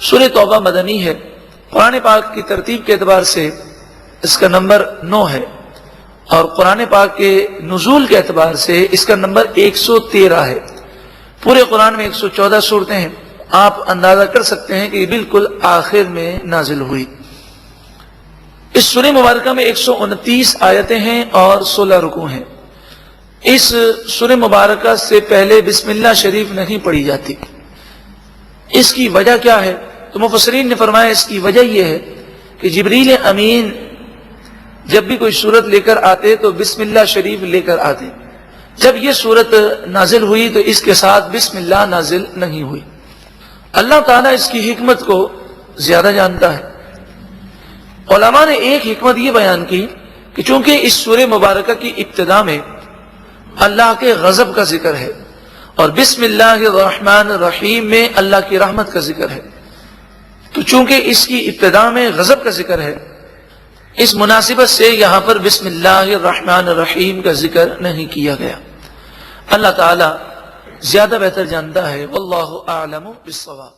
سورہ توبہ مدنی ہے، قرآن پاک کی ترتیب کے اعتبار سے اس کا نمبر 9 ہے، اور قرآن پاک کے نزول کے اعتبار سے اس کا نمبر 113 ہے۔ پورے قرآن میں 114 سورتیں ہیں، آپ اندازہ کر سکتے ہیں کہ یہ بالکل آخر میں نازل ہوئی۔ اس سورہ مبارکہ میں 129 آیتیں ہیں اور 16 رکوع ہیں۔ اس سورہ مبارکہ سے پہلے بسم اللہ شریف نہیں پڑھی جاتی۔ اس کی وجہ کیا ہے؟ تو مفسرین نے فرمایا اس کی وجہ یہ ہے کہ جبریل امین جب بھی کوئی سورت لے کر آتے تو بسم اللہ شریف لے کر آتے، جب یہ سورت نازل ہوئی تو اس کے ساتھ بسم اللہ نازل نہیں ہوئی۔ اللہ تعالیٰ اس کی حکمت کو زیادہ جانتا ہے۔ علماء نے ایک حکمت یہ بیان کی کہ چونکہ اس سورہ مبارکہ کی ابتدا میں اللہ کے غضب کا ذکر ہے اور بسم اللہ الرحمن الرحیم میں اللہ کی رحمت کا ذکر ہے، تو چونکہ اس کی ابتدا میں غضب کا ذکر ہے، اس مناسبت سے یہاں پر بسم اللہ الرحمن الرحیم کا ذکر نہیں کیا گیا۔ اللہ تعالی زیادہ بہتر جانتا ہے، واللہ اعلم بالصواب۔